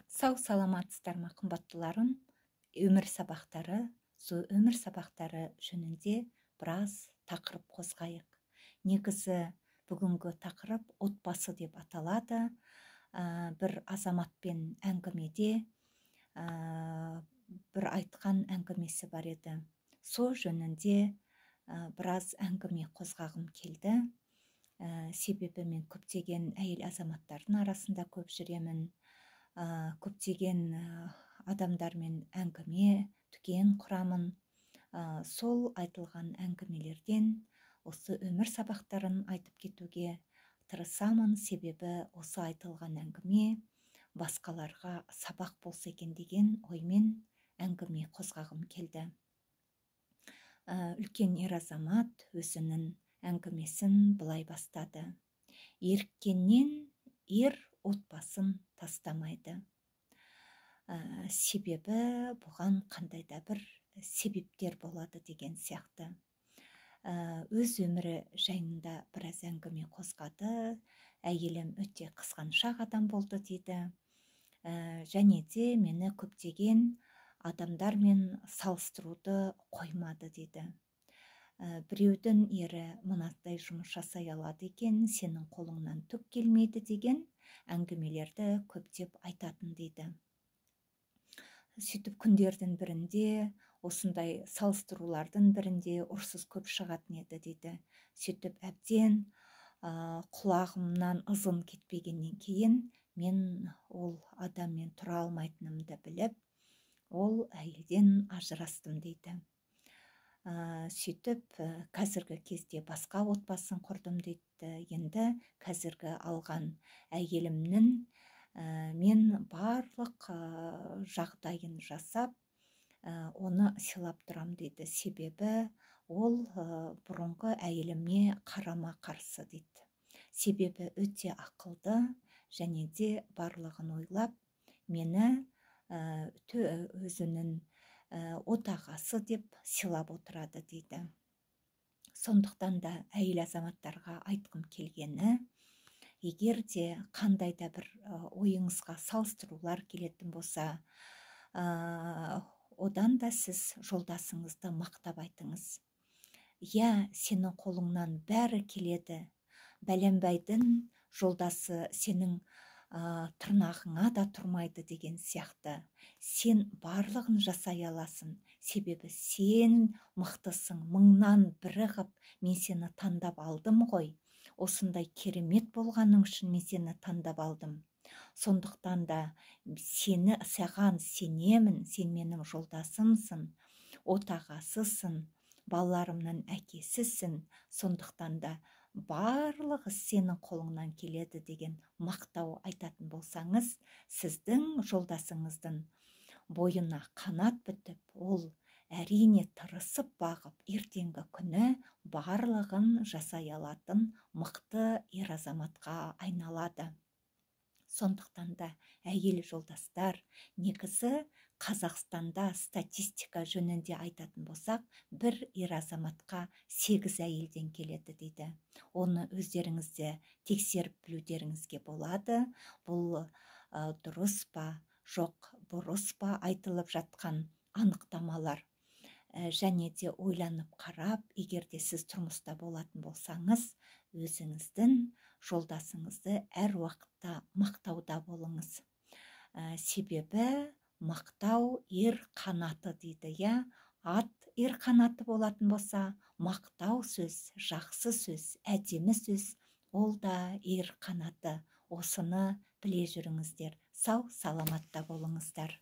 Сау саламатсыздар ма, қымбаттыларым? Өмір сабақтары, өмір сабақтары жөнінде біраз тақырып қозғайық. Негізі бүгінгі тақырып отбасы деп аталады. Бір азаматпен әңгімеде бір айтқан әңгімесі бар еді. Сол жөнінде біраз әңгіме қозғағым келді. Себебі мен көптеген әйел азаматтардың арасында көп жүремін. Көптеген адамдармен әңгіме, дүкен құрамын. Сол айтылған әңгімелерден осы өмір сабақтарын айтып кетуге тырысамын, себебі осы айтылған әңгіме басқаларға сабақ болса екен деген оймен әңгіме қозғағым келді. Үлкен ер азамат өзінің әңгімесін былай бастады. Еріккеннен ер отбасын тастамайды. Себебі бұған қандай да бір себептер болады деген сияқты. Өз өмірі жайында біраз әңгіме қозғады. Әйелім өте қызғаншақ адам болды дейді. Және де мені көптеген адамдармен салыстыруды қоймады дейді. Біреудің ері мынадай жұмыс жасай алады екен, сенің қолыңнан түк келмейді деген әңгімелерді көптеп айтатын дейді. Сөйтіп күндердің бірінде, осындай салыстырулардың бірінде ұрсыз көп шығатын еді дейді. Сөйтіп әбден құлағымнан ызың кетпегеннен кейін мен ол адаммен тұра алмайтынымды біліп, ол әйелден ажырастым дейді. Сөйтіп қазіргі кезде басқа отбасын құрдым дейді. Енді қазіргі алған әйелімнің мен барлық жағдайын жасап, оны сыйлап тұрам дейді. Себебі ол бұрынғы әйеліме қарама қарсы дейді. Себебі өте ақылды және де барлығын ойлап, мені өзінің отағасы деп сыйлап отырады дейді. Сондықтан да әйел азаматтарға айтқым келгені, егер де қандай да бір ойыңызға салыстырулар келетін болса, одан да сіз жолдасыңызды мақтап айтыңыз. Я, сенің қолыңнан бәрі келеді. Бәленбайдың жолдасы сенің тырнағыңа да тұрмайды деген сияқты. Сен барлығын жасай аласың, себебі сен мықтысың, мыңнан бірі ғып мен сені таңдап алдым ғой. Осындай керемет болғаның үшін мен сені таңдап алдым. Сондықтан да саған сенемін, сен менің жолдасымсың, отағасысың, балаларымның әкесісің. Сондықтан да барлығы сенің қолыңнан келеді деген мақтау айтатын болсаңыз, сіздің жолдасыңыздың бойына қанат бітіп, ол әрине тырысып бағып, ертеңгі күні барлығын жасай алатын мықты ер азаматқа айналады. Сондықтан да әйел жолдастар, негізі Қазақстанда статистика жөнінде айтатын болсақ, бір ер азаматқа 8 әйелден келеді дейді. Оны өздеріңізде тексеріп білудеріңізге болады. Бұл дұрыс па, жоқ бұрыс па айтылып жатқан анықтамалар. Және де ойланып қарап, егер де сіз тұрмыста болатын болсаңыз, өзіңіздің жолдасыңызды әр уақытта мақтауда болыңыз. Себебі мақтау ер қанаты дейді, я? Ат ер қанаты болатын болса, мақтау сөз, жақсы сөз, әдемі сөз, ол да ер қанаты. Осыны біле жүріңіздер. Сау саламатта болыңыздар.